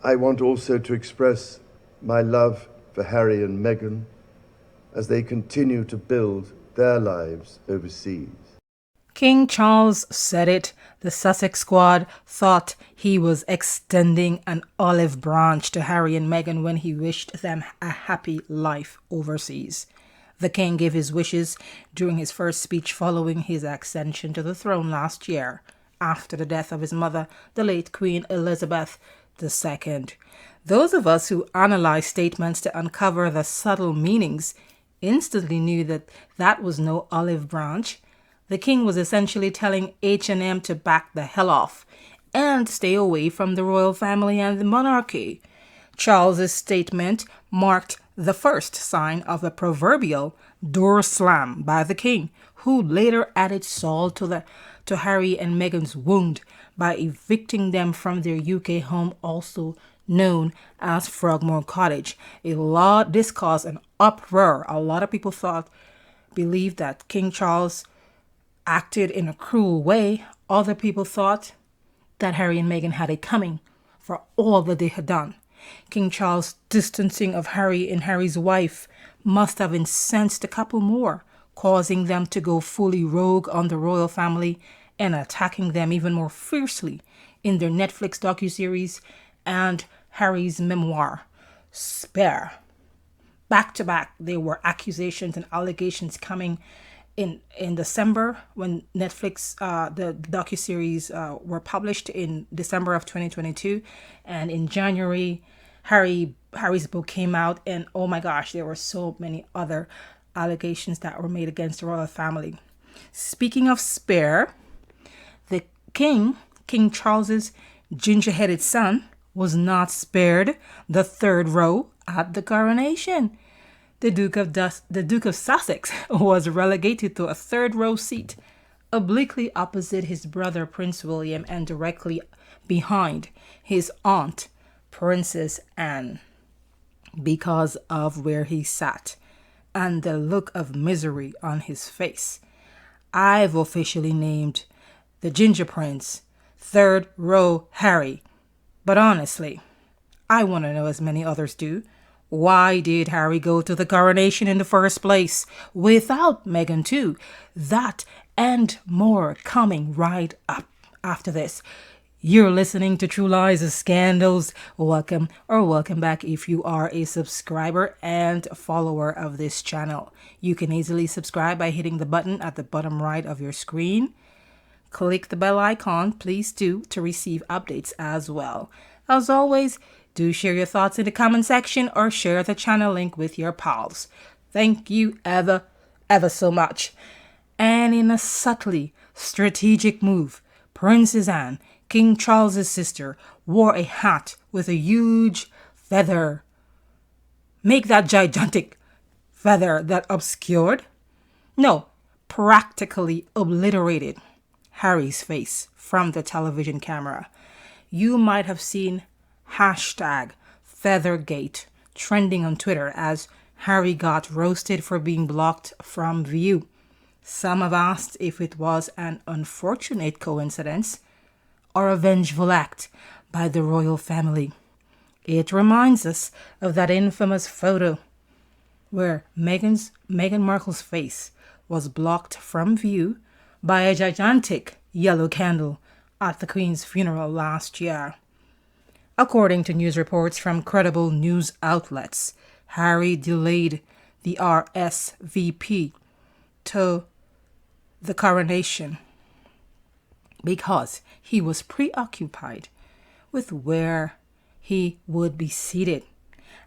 I want also to express my love for Harry and Meghan as they continue to build their lives overseas. King Charles said it. The Sussex squad thought he was extending an olive branch to Harry and Meghan when he wished them a happy life overseas. The king gave his wishes during his first speech following his ascension to the throne last year, after the death of his mother, the late Queen Elizabeth II. Those of us who analyze statements to uncover the subtle meanings instantly knew that that was no olive branch. The king was essentially telling H&M to back the hell off and stay away from the royal family and the monarchy. Charles's statement marked the first sign of a proverbial door slam by the king, who later added salt to Harry and Meghan's wound by evicting them from their UK home, also known as Frogmore Cottage. This caused an uproar. A lot of people believed that King Charles acted in a cruel way. Other people thought that Harry and Meghan had it coming for all that they had done. King Charles' distancing of Harry and Harry's wife must have incensed a couple more, causing them to go fully rogue on the royal family and attacking them even more fiercely in their Netflix docuseries and Harry's memoir, Spare. Back to back, there were accusations and allegations coming in December when Netflix the docuseries were published in December of 2022, and in January Harry's book came out, and oh my gosh, there were so many other allegations that were made against the royal family. Speaking of Spare, the King Charles's ginger-headed son was not spared the third row at the coronation. The Duke of Sussex was relegated to a third row seat, obliquely opposite his brother Prince William and directly behind his aunt, Princess Anne, because of where he sat and the look of misery on his face. I've officially named the Ginger Prince Third Row Harry, but honestly, I want to know, as many others do, why did Harry go to the coronation in the first place without Meghan too? That and more coming right up after this. You're listening to True Lies and Scandals. Welcome back if you are a subscriber and follower of this channel. You can easily subscribe by hitting the button at the bottom right of your screen. Click the bell icon, please do, to receive updates as well. As always, do share your thoughts in the comment section or share the channel link with your pals. Thank you ever so much. And in a subtly strategic move, Princess Anne, King Charles's sister, wore a hat with a huge feather. Make that gigantic feather that obscured? No, practically obliterated Harry's face from the television camera. You might have seen hashtag Feathergate trending on Twitter as Harry got roasted for being blocked from view. Some have asked if it was an unfortunate coincidence or a vengeful act by the royal family. It reminds us of that infamous photo where Meghan Markle's face was blocked from view by a gigantic yellow candle at the Queen's funeral last year. According to news reports from credible news outlets, Harry delayed the RSVP to the coronation because he was preoccupied with where he would be seated.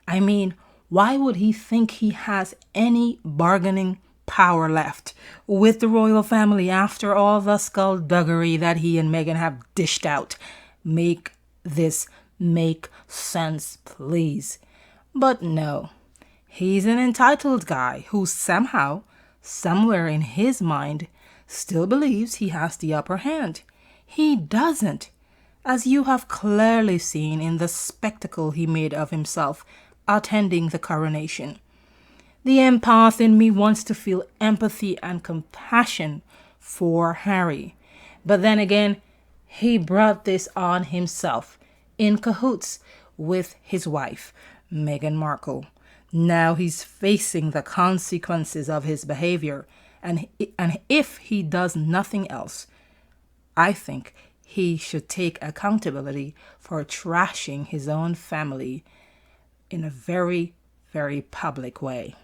I mean, why would he think he has any bargaining power left with the royal family after all the skullduggery that he and Meghan have dished out? Make this make sense, please. But no, he's an entitled guy who somehow, somewhere in his mind, still believes he has the upper hand. He doesn't, as you have clearly seen in the spectacle he made of himself attending the coronation. The empath in me wants to feel empathy and compassion for Harry. But then again, he brought this on himself, in cahoots with his wife, Meghan Markle. Now he's facing the consequences of his behavior, and if he does nothing else, I think he should take accountability for trashing his own family in a very, very public way.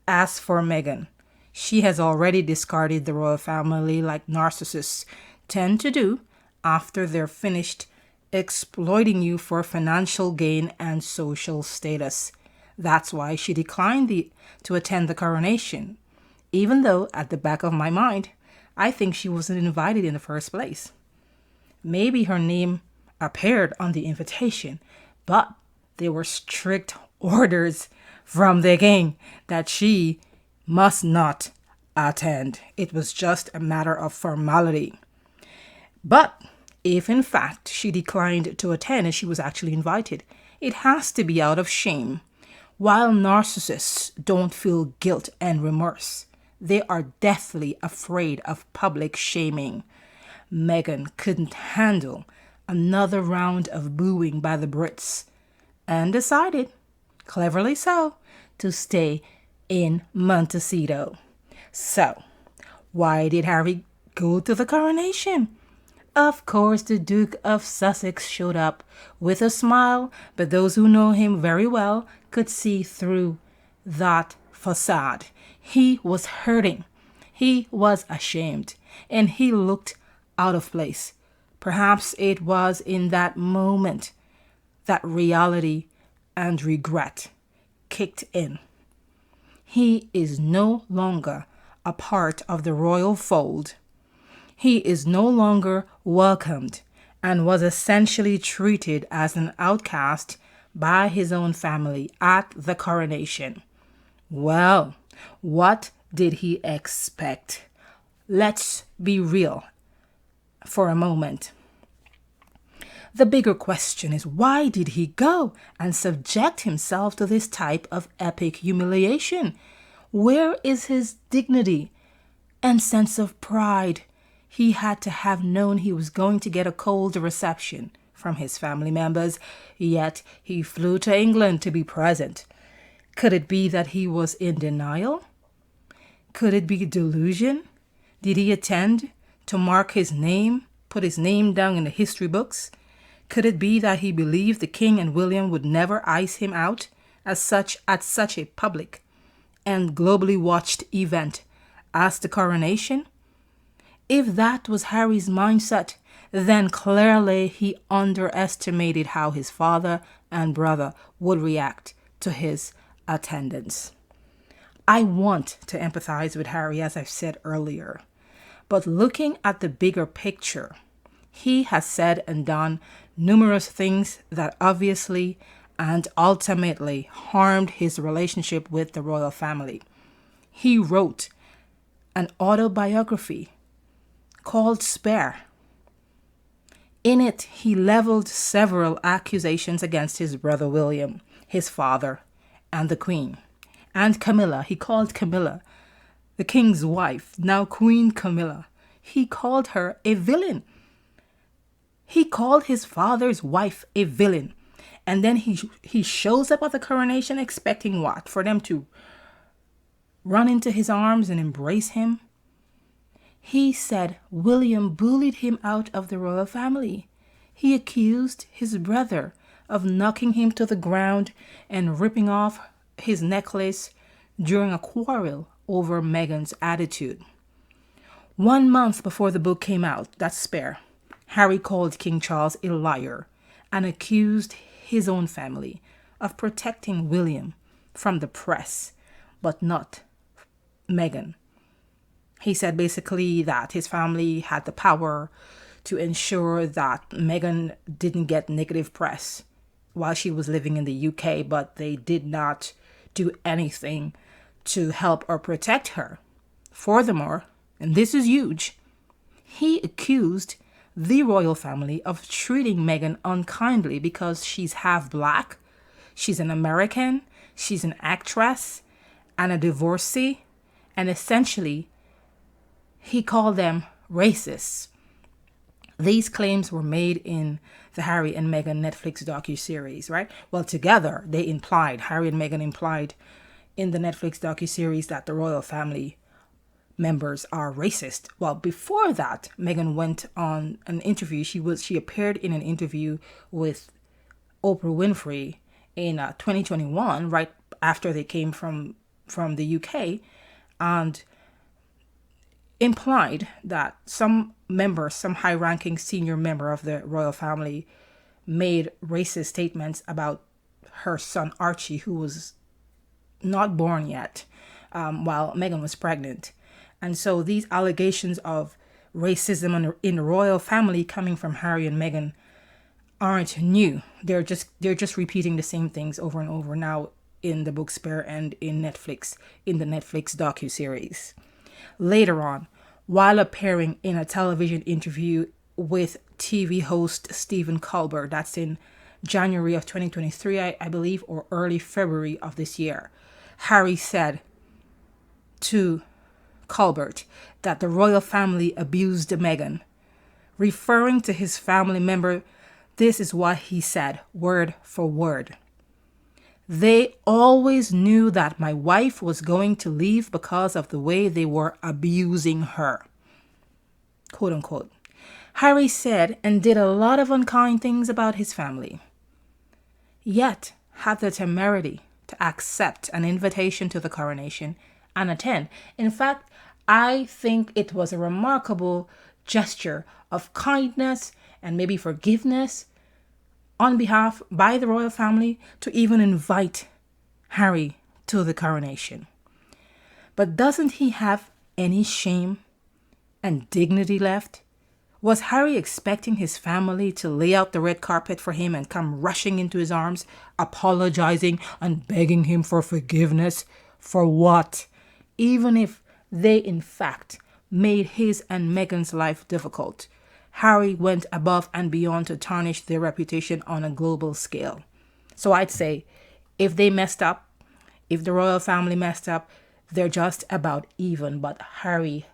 As for Meghan, she has already discarded the royal family like narcissists tend to do after they're finished exploiting you for financial gain and social status. That's why she declined to attend the coronation, even though at the back of my mind, I think she wasn't invited in the first place. Maybe her name appeared on the invitation, but there were strict orders from the king that she must not attend. It was just a matter of formality. But if in fact she declined to attend and she was actually invited, it has to be out of shame. While narcissists don't feel guilt and remorse, they are deathly afraid of public shaming. Meghan couldn't handle another round of booing by the Brits and decided, cleverly so, to stay in Montecito. So, why did Harry go to the coronation? Of course, the Duke of Sussex showed up with a smile, but those who know him very well could see through that facade. He was hurting. He was ashamed, and he looked out of place. Perhaps it was in that moment that reality and regret kicked in. He is no longer a part of the royal fold. He is no longer welcomed and was essentially treated as an outcast by his own family at the coronation. Well, what did he expect? Let's be real for a moment. The bigger question is, why did he go and subject himself to this type of epic humiliation? Where is his dignity and sense of pride? He had to have known he was going to get a cold reception from his family members, yet he flew to England to be present. Could it be that he was in denial? Could it be delusion? Did he attend to mark his name, put his name down in the history books? Could it be that he believed the king and William would never ice him out at such a public and globally watched event as the coronation? If that was Harry's mindset, then clearly he underestimated how his father and brother would react to his attendance. I want to empathize with Harry, as I've said earlier, but looking at the bigger picture, he has said and done numerous things that obviously and ultimately harmed his relationship with the royal family. He wrote an autobiography called Spare. In it, he leveled several accusations against his brother William, his father, and the Queen. And Camilla, he called Camilla, the king's wife, now Queen Camilla, he called her a villain. He called his father's wife a villain. And then he shows up at the coronation expecting what? For them to run into his arms and embrace him? He said William bullied him out of the royal family. He accused his brother of knocking him to the ground and ripping off his necklace during a quarrel over Meghan's attitude. 1 month before the book came out, that's Spare, Harry called King Charles a liar and accused his own family of protecting William from the press, but not Meghan. He said basically that his family had the power to ensure that Meghan didn't get negative press while she was living in the UK, but they did not do anything to help or protect her. Furthermore, and this is huge, he accused the royal family of treating Meghan unkindly because she's half black, she's an American, she's an actress, and a divorcee, and essentially he called them racists. These claims were made in the Harry and Meghan Netflix docuseries, right? Well, together, Harry and Meghan implied in the Netflix docuseries that the royal family members are racist. Well, before that, Meghan went on an interview. She appeared in an interview with Oprah Winfrey in 2021, right after they came from the UK, and implied that some high-ranking senior member of the royal family made racist statements about her son Archie, who was not born yet, while Meghan was pregnant. And so these allegations of racism in the royal family coming from Harry and Meghan aren't new. They're just repeating the same things over and over now in the book Spare and in the Netflix docuseries. Later on, while appearing in a television interview with TV host Stephen Colbert, that's in January of 2023, I believe, or early February of this year, Harry said to Colbert that the royal family abused Meghan. Referring to his family member, this is what he said, word for word. "They always knew that my wife was going to leave because of the way they were abusing her." Quote unquote. Harry said and did a lot of unkind things about his family, yet had the temerity to accept an invitation to the coronation and attend. In fact, I think it was a remarkable gesture of kindness and maybe forgiveness on behalf by the royal family to even invite Harry to the coronation. But doesn't he have any shame and dignity left? Was Harry expecting his family to lay out the red carpet for him and come rushing into his arms, apologizing and begging him for forgiveness? For what? Even if they, in fact, made his and Meghan's life difficult, Harry went above and beyond to tarnish their reputation on a global scale. So I'd say, if they messed up, if the royal family messed up, they're just about even. But Harry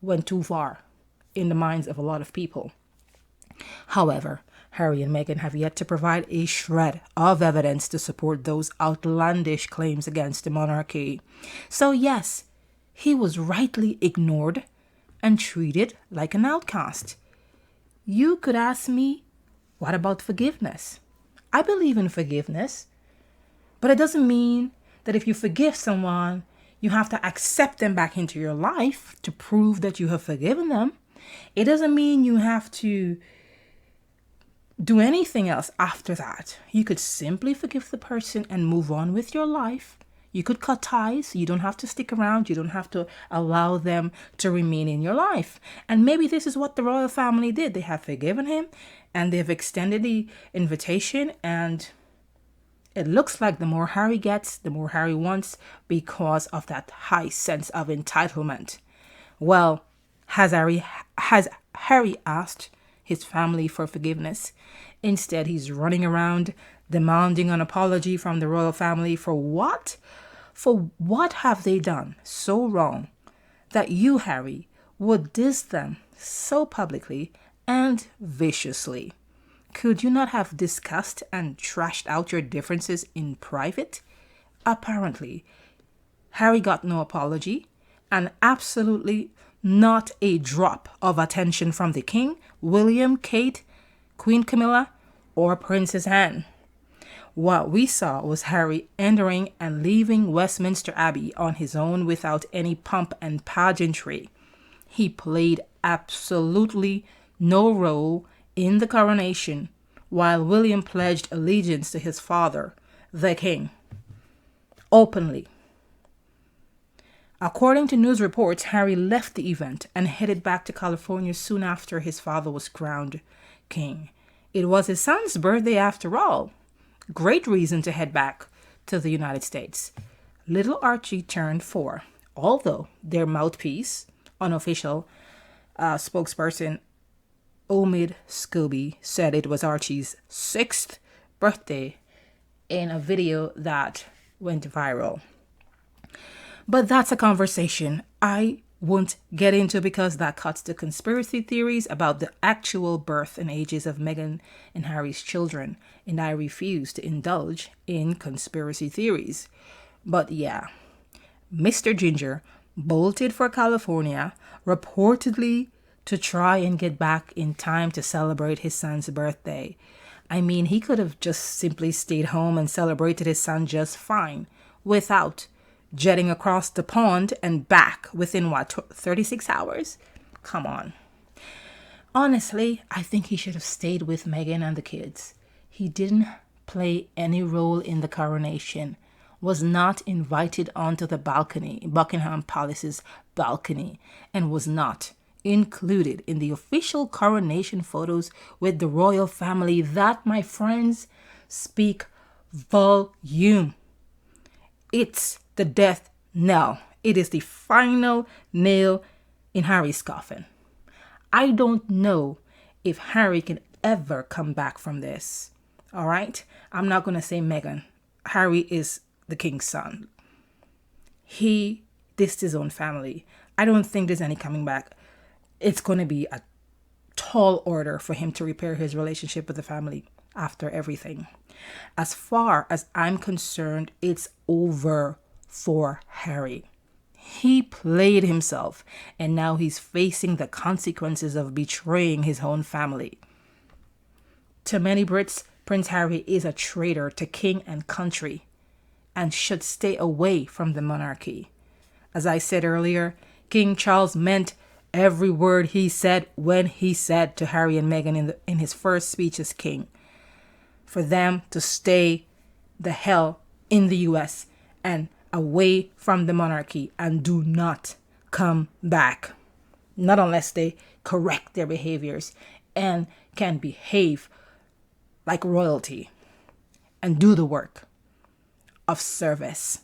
went too far in the minds of a lot of people. However, Harry and Meghan have yet to provide a shred of evidence to support those outlandish claims against the monarchy. So yes, he was rightly ignored and treated like an outcast. You could ask me, what about forgiveness? I believe in forgiveness, but it doesn't mean that if you forgive someone, you have to accept them back into your life to prove that you have forgiven them. It doesn't mean you have to do anything else after that. You could simply forgive the person and move on with your life. You could cut ties. You don't have to stick around. You don't have to allow them to remain in your life. And maybe this is what the royal family did. They have forgiven him and they've extended the invitation. And it looks like the more Harry gets, the more Harry wants because of that high sense of entitlement. Well, has Harry asked his family for forgiveness? Instead, he's running around demanding an apology from the royal family for what? For what have they done so wrong that you, Harry, would diss them so publicly and viciously? Could you not have discussed and trashed out your differences in private? Apparently, Harry got no apology and absolutely not a drop of attention from the King, William, Kate, Queen Camilla, or Princess Anne. What we saw was Harry entering and leaving Westminster Abbey on his own without any pomp and pageantry. He played absolutely no role in the coronation, while William pledged allegiance to his father, the King, openly. According to news reports, Harry left the event and headed back to California soon after his father was crowned king. It was his son's birthday after all. Great reason to head back to the United States. Little Archie turned 4, although their mouthpiece, unofficial spokesperson Omid Scobie said it was Archie's 6th birthday in a video that went viral. But that's a conversation I won't get into because that cuts to conspiracy theories about the actual birth and ages of Meghan and Harry's children, and I refuse to indulge in conspiracy theories. But yeah, Mr. Ginger bolted for California, reportedly to try and get back in time to celebrate his son's birthday. I mean, he could have just simply stayed home and celebrated his son just fine without jetting across the pond and back within 36 hours? Come on. Honestly, I think he should have stayed with Meghan and the kids. He didn't play any role in the coronation, was not invited onto the balcony, Buckingham Palace's balcony, and was not included in the official coronation photos with the royal family. That, my friends, speak volume. It's the death knell. It is the final nail in Harry's coffin. I don't know if Harry can ever come back from this. All right? I'm not going to say Meghan. Harry is the king's son. He dissed his own family. I don't think there's any coming back. It's going to be a tall order for him to repair his relationship with the family after everything. As far as I'm concerned, it's over for Harry. He played himself, and now he's facing the consequences of betraying his own family. To many Brits, Prince Harry is a traitor to king and country and should stay away from the monarchy. As I said earlier, King Charles meant every word he said when he said to Harry and Meghan in his first speech as king, for them to stay the hell in the US and away from the monarchy and do not come back. Not unless they correct their behaviors and can behave like royalty and do the work of service.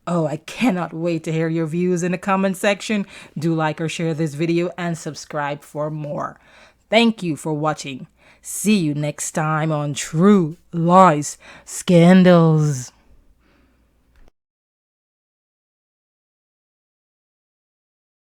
Oh, I cannot wait to hear your views in the comment section. Do like or share this video and subscribe for more. Thank you for watching. See you next time on True Lies Scandals.